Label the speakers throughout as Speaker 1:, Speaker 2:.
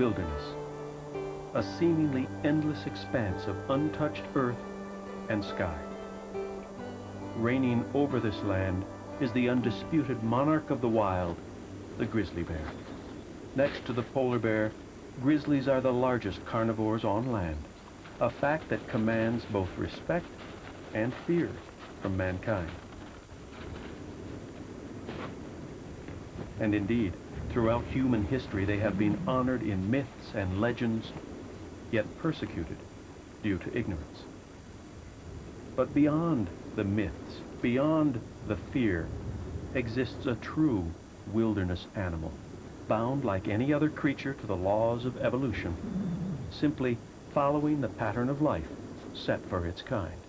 Speaker 1: wilderness, a seemingly endless expanse of untouched earth and sky. Reigning over this land is the undisputed monarch of the wild, the grizzly bear. Next to the polar bear, grizzlies are the largest carnivores on land, a fact that commands both respect and fear from mankind. And indeed, throughout human history, they have been honored in myths and legends, yet persecuted due to ignorance. But beyond the myths, beyond the fear, exists a true wilderness animal, bound like any other creature to the laws of evolution, simply following the pattern of life set for its kind.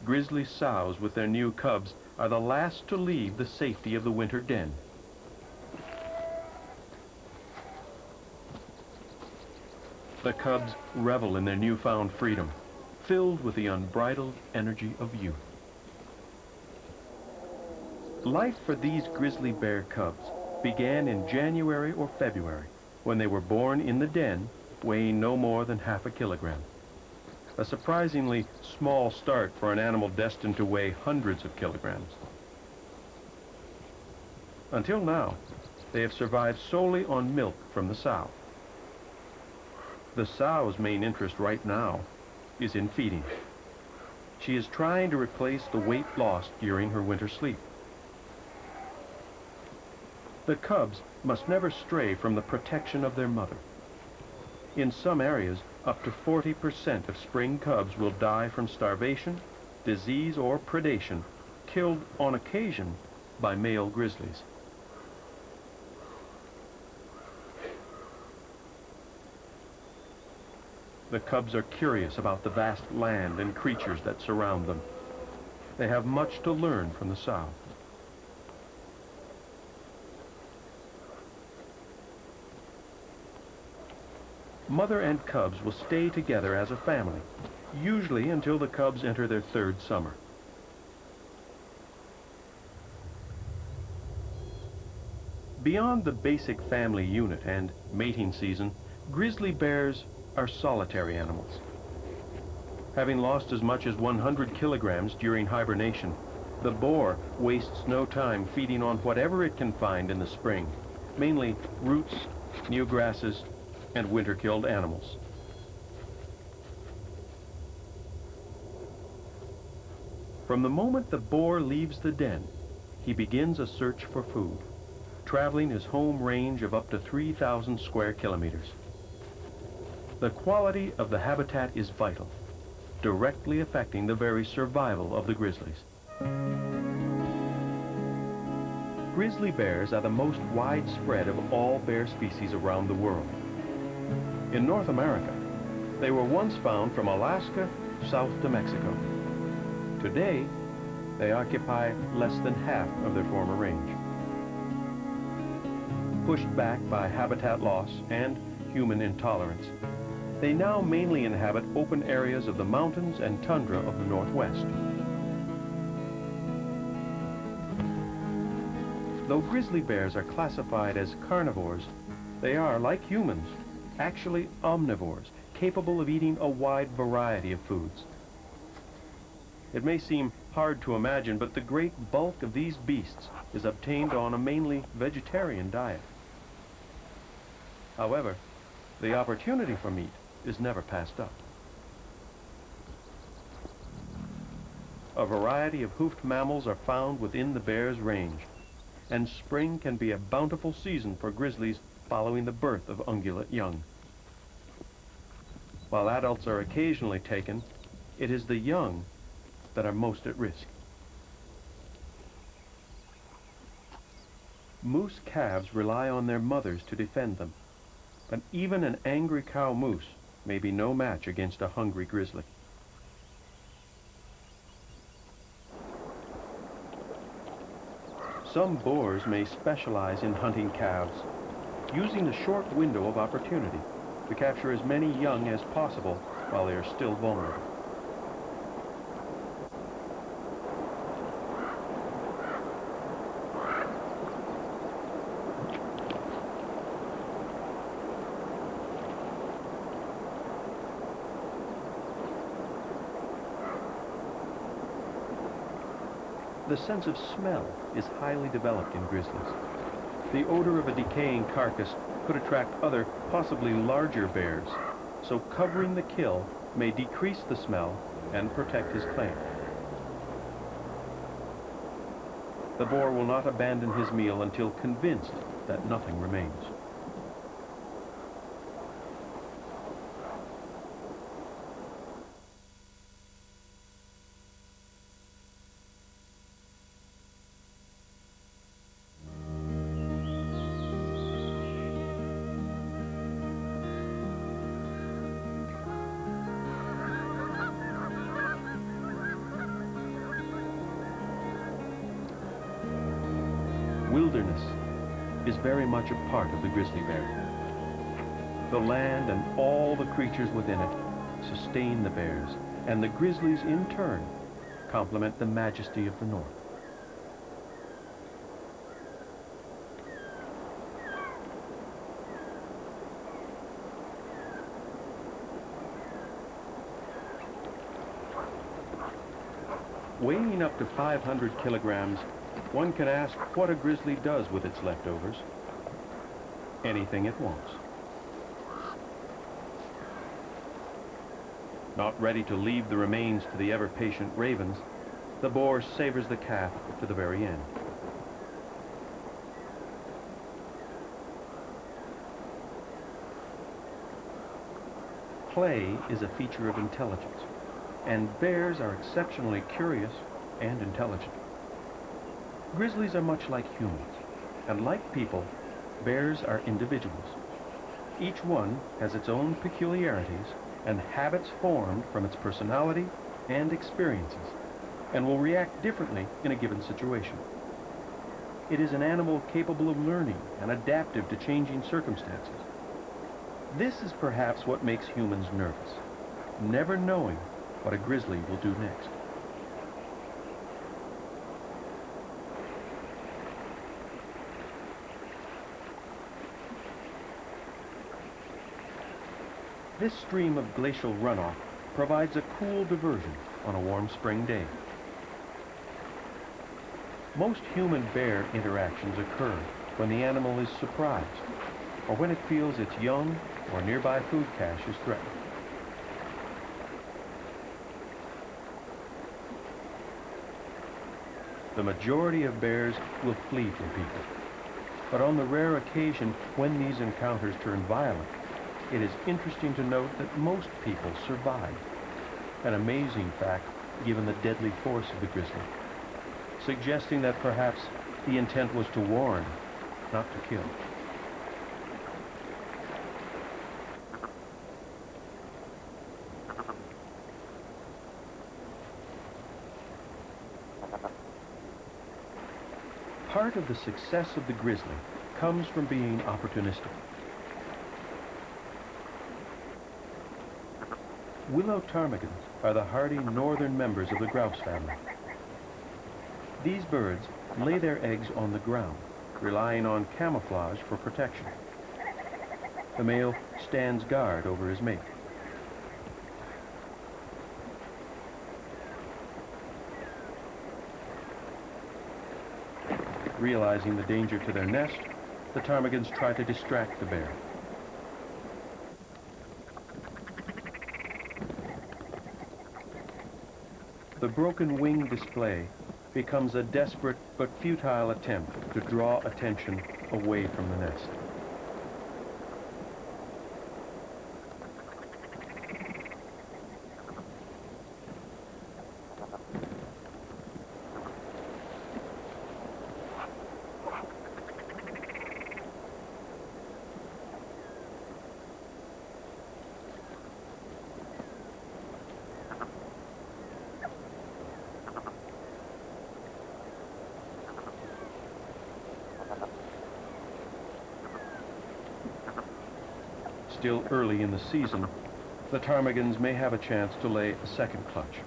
Speaker 1: Grizzly sows with their new cubs are the last to leave the safety of the winter den. The cubs revel in their newfound freedom, filled with the unbridled energy of youth. Life for these grizzly bear cubs began in January or February, when they were born in the den, weighing no more than half a kilogram. A surprisingly small start for an animal destined to weigh hundreds of kilograms. Until now, they have survived solely on milk from the sow. The sow's main interest right now is in feeding. She is trying to replace the weight lost during her winter sleep. The cubs must never stray from the protection of their mother. In some areas, up to 40% of spring cubs will die from starvation, disease, or predation, killed on occasion by male grizzlies. The cubs are curious about the vast land and creatures that surround them. They have much to learn from the sow. Mother and cubs will stay together as a family, usually until the cubs enter their third summer. Beyond the basic family unit and mating season, grizzly bears are solitary animals. Having lost as much as 100 kilograms during hibernation, the boar wastes no time feeding on whatever it can find in the spring, mainly roots, new grasses, and winter-killed animals. From the moment the boar leaves the den, he begins a search for food, traveling his home range of up to 3,000 square kilometers. The quality of the habitat is vital, directly affecting the very survival of the grizzlies. Grizzly bears are the most widespread of all bear species around the world. In North America, they were once found from Alaska south to Mexico. Today, they occupy less than half of their former range. Pushed back by habitat loss and human intolerance, they now mainly inhabit open areas of the mountains and tundra of the Northwest. Though grizzly bears are classified as carnivores, they are, like humans, actually omnivores, capable of eating a wide variety of foods. It may seem hard to imagine, but the great bulk of these beasts is obtained on a mainly vegetarian diet. However, the opportunity for meat is never passed up. A variety of hoofed mammals are found within the bear's range, and spring can be a bountiful season for grizzlies following the birth of ungulate young. While adults are occasionally taken, it is the young that are most at risk. Moose calves rely on their mothers to defend them, but even an angry cow moose may be no match against a hungry grizzly. Some boars may specialize in hunting calves, using the short window of opportunity to capture as many young as possible while they are still vulnerable. The sense of smell is highly developed in grizzlies. The odor of a decaying carcass could attract other, possibly larger bears, so covering the kill may decrease the smell and protect his claim. The boar will not abandon his meal until convinced that nothing remains. Wilderness is very much a part of the grizzly bear. The land and all the creatures within it sustain the bears, and the grizzlies in turn complement the majesty of the north. Weighing up to 500 kilograms, one can ask what a grizzly does with its leftovers. Anything it wants. Not ready to leave the remains to the ever-patient ravens, the boar savors the calf to the very end. Play is a feature of intelligence, and bears are exceptionally curious and intelligent. Grizzlies are much like humans, and like people, bears are individuals. Each one has its own peculiarities and habits formed from its personality and experiences, and will react differently in a given situation. It is an animal capable of learning and adaptive to changing circumstances. This is perhaps what makes humans nervous, never knowing what a grizzly will do next. This stream of glacial runoff provides a cool diversion on a warm spring day. Most human-bear interactions occur when the animal is surprised, or when it feels its young or nearby food cache is threatened. The majority of bears will flee from people, but on the rare occasion when these encounters turn violent, it is interesting to note that most people survive, an amazing fact given the deadly force of the grizzly, suggesting that perhaps the intent was to warn, not to kill. Part of the success of the grizzly comes from being opportunistic. Willow ptarmigans are the hardy northern members of the grouse family. These birds lay their eggs on the ground, relying on camouflage for protection. The male stands guard over his mate. Realizing the danger to their nest, the ptarmigans try to distract the bear. The broken wing display becomes a desperate but futile attempt to draw attention away from the nest. Still early in the season, the ptarmigans may have a chance to lay a second clutch.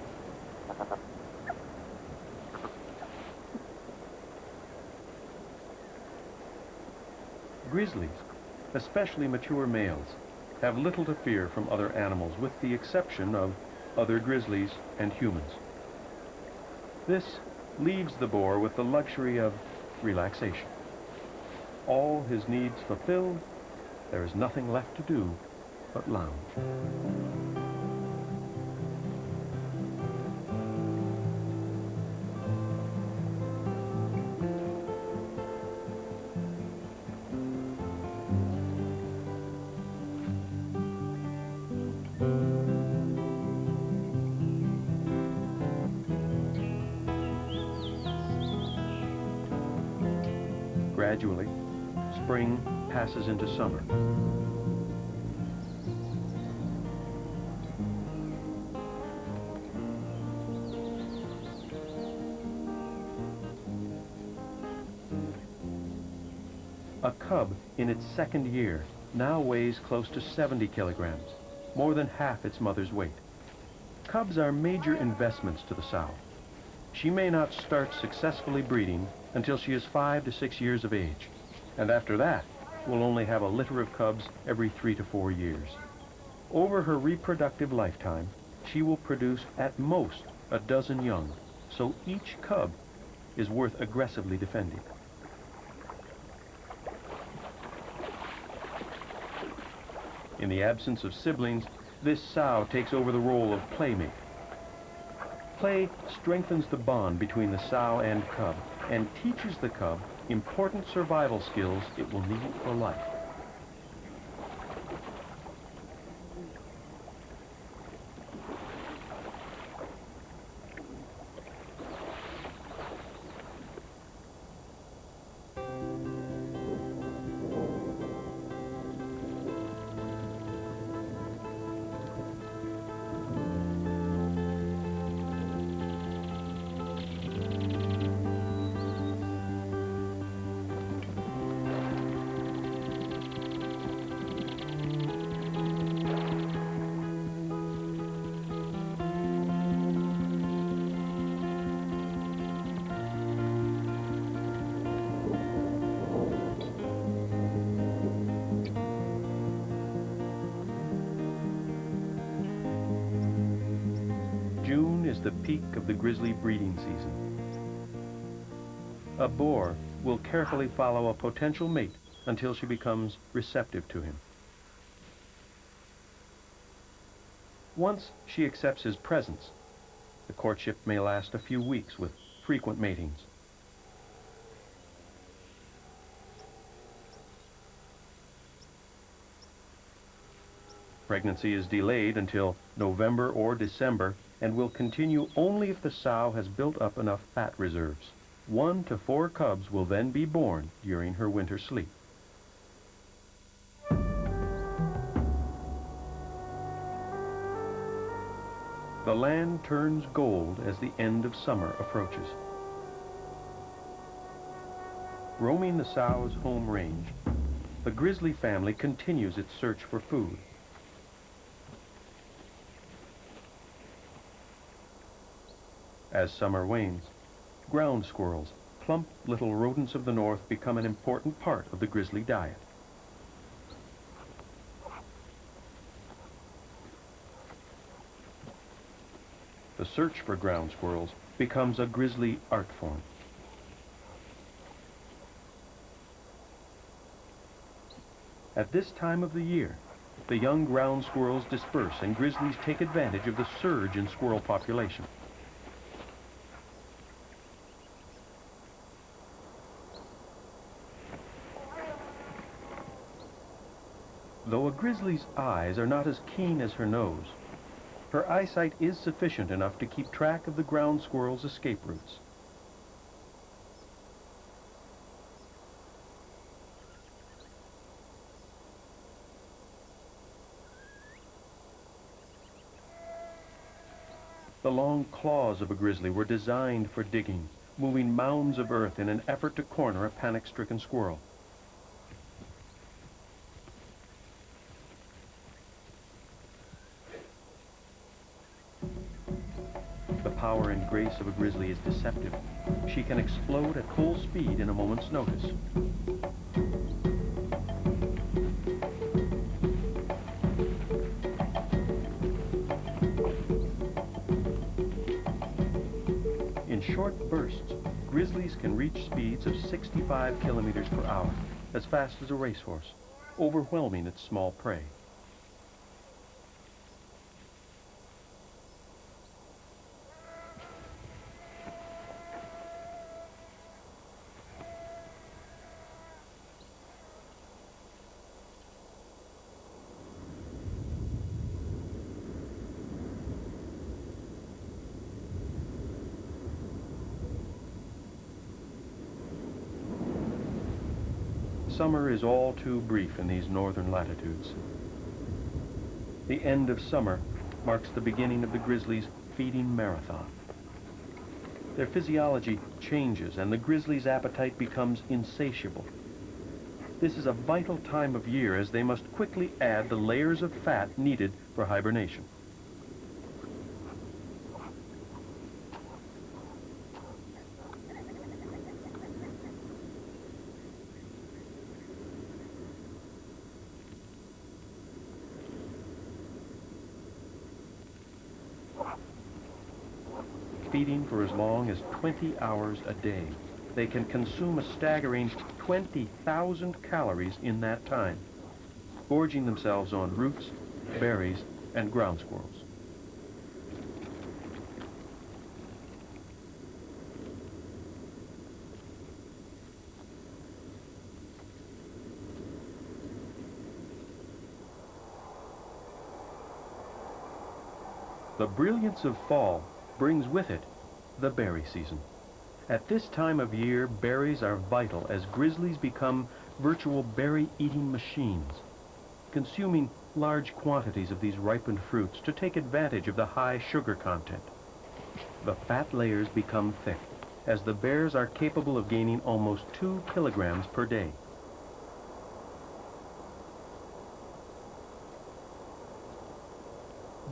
Speaker 1: Grizzlies, especially mature males, have little to fear from other animals, with the exception of other grizzlies and humans. This leaves the boar with the luxury of relaxation. All his needs fulfilled, there is nothing left to do but lounge. Gradually, spring passes into summer. A cub in its second year now weighs close to 70 kilograms, more than half its mother's weight. Cubs are major investments to the sow. She may not start successfully breeding until she is 5 to 6 years of age, and after that will only have a litter of cubs every 3 to 4 years. Over her reproductive lifetime, she will produce at most a dozen young, so each cub is worth aggressively defending. In the absence of siblings, this sow takes over the role of playmate. Play strengthens the bond between the sow and cub and teaches the cub important survival skills it will need for life. June is the peak of the grizzly breeding season. A boar will carefully follow a potential mate until she becomes receptive to him. Once she accepts his presence, the courtship may last a few weeks with frequent matings. Pregnancy is delayed until November or December and will continue only if the sow has built up enough fat reserves. 1 to 4 cubs will then be born during her winter sleep. The land turns gold as the end of summer approaches. Roaming the sow's home range, the grizzly family continues its search for food. As summer wanes, ground squirrels, plump little rodents of the north, become an important part of the grizzly diet. The search for ground squirrels becomes a grizzly art form. At this time of the year, the young ground squirrels disperse and grizzlies take advantage of the surge in squirrel population. Though a grizzly's eyes are not as keen as her nose, her eyesight is sufficient enough to keep track of the ground squirrel's escape routes. The long claws of a grizzly were designed for digging, moving mounds of earth in an effort to corner a panic-stricken squirrel. The power and grace of a grizzly is deceptive. She can explode at full speed in a moment's notice. In short bursts, grizzlies can reach speeds of 65 kilometers per hour, as fast as a racehorse, overwhelming its small prey. Summer is all too brief in these northern latitudes. The end of summer marks the beginning of the grizzlies' feeding marathon. Their physiology changes and the grizzly's appetite becomes insatiable. This is a vital time of year as they must quickly add the layers of fat needed for hibernation. Feeding for as long as 20 hours a day, they can consume a staggering 20,000 calories in that time, gorging themselves on roots, berries, and ground squirrels. The brilliance of fall brings with it the berry season. At this time of year, berries are vital as grizzlies become virtual berry-eating machines, consuming large quantities of these ripened fruits to take advantage of the high sugar content. The fat layers become thick, as the bears are capable of gaining almost 2 kilograms per day.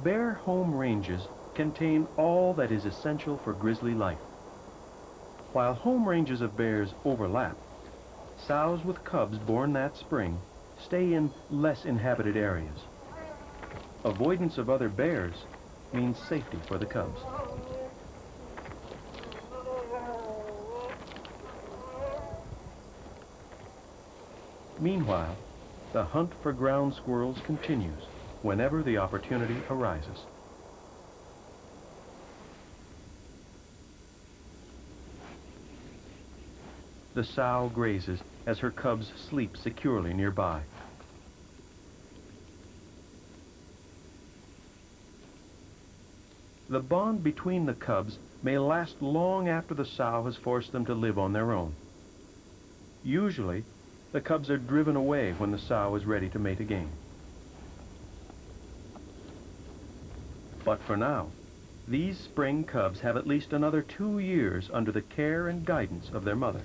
Speaker 1: Bear home ranges contain all that is essential for grizzly life. While home ranges of bears overlap, sows with cubs born that spring stay in less inhabited areas. Avoidance of other bears means safety for the cubs. Meanwhile, the hunt for ground squirrels continues whenever the opportunity arises. The sow grazes as her cubs sleep securely nearby. The bond between the cubs may last long after the sow has forced them to live on their own. Usually, the cubs are driven away when the sow is ready to mate again. But for now, these spring cubs have at least another 2 years under the care and guidance of their mother.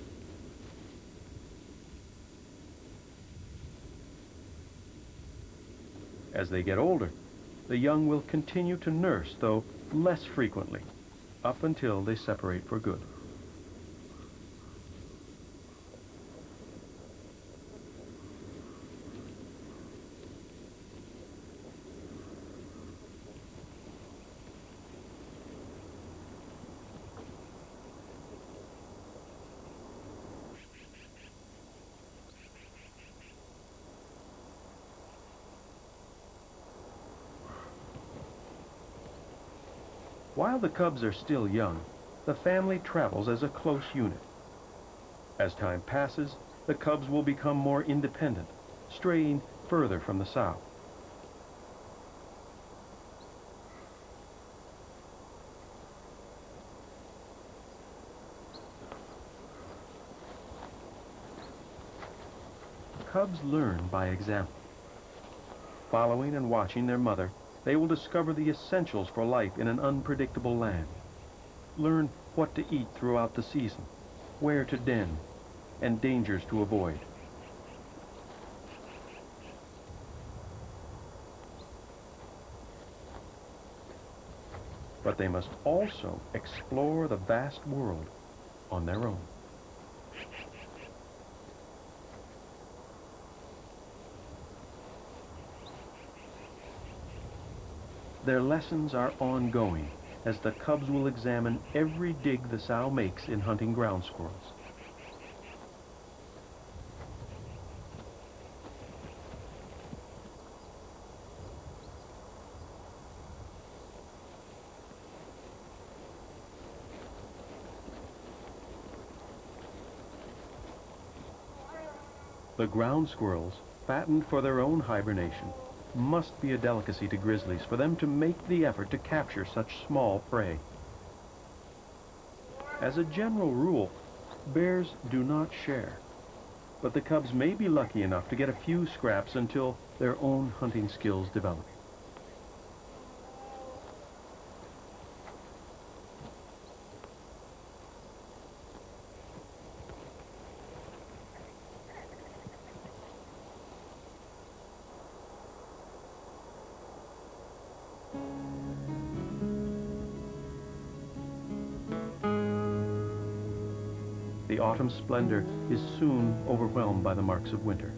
Speaker 1: As they get older, the young will continue to nurse, though less frequently, up until they separate for good. While the cubs are still young, the family travels as a close unit. As time passes, the cubs will become more independent, straying further from the sow. Cubs learn by example. Following and watching their mother, they will discover the essentials for life in an unpredictable land. Learn what to eat throughout the season, where to den, and dangers to avoid. But they must also explore the vast world on their own. Their lessons are ongoing as the cubs will examine every dig the sow makes in hunting ground squirrels. The ground squirrels, fattened for their own hibernation, must be a delicacy to grizzlies for them to make the effort to capture such small prey. As a general rule, bears do not share, but the cubs may be lucky enough to get a few scraps until their own hunting skills develop. The autumn splendor is soon overwhelmed by the marks of winter.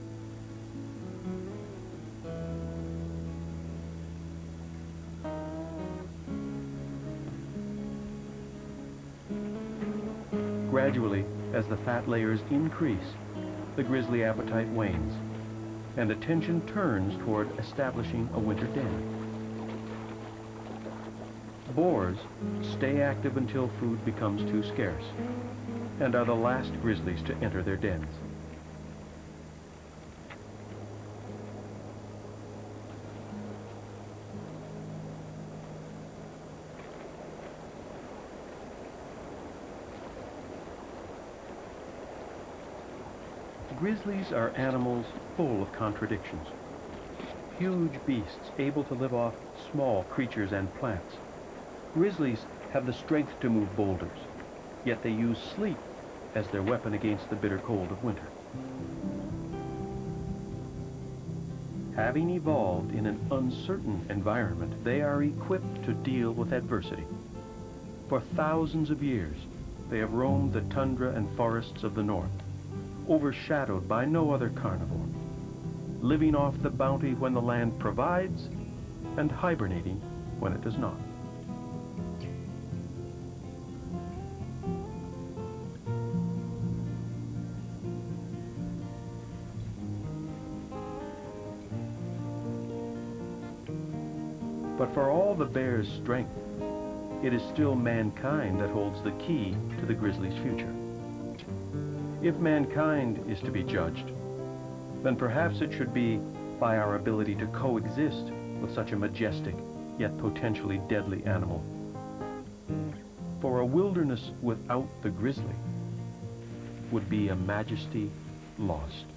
Speaker 1: Gradually, as the fat layers increase, the grizzly appetite wanes, and attention turns toward establishing a winter den. Boars stay active until food becomes too scarce, and are the last grizzlies to enter their dens. Grizzlies are animals full of contradictions. Huge beasts able to live off small creatures and plants. Grizzlies have the strength to move boulders, yet they use sleep as their weapon against the bitter cold of winter. Having evolved in an uncertain environment, they are equipped to deal with adversity. For thousands of years, they have roamed the tundra and forests of the north, overshadowed by no other carnivore, living off the bounty when the land provides and hibernating when it does not. But for all the bear's strength, it is still mankind that holds the key to the grizzly's future. If mankind is to be judged, then perhaps it should be by our ability to coexist with such a majestic, yet potentially deadly animal. For a wilderness without the grizzly would be a majesty lost.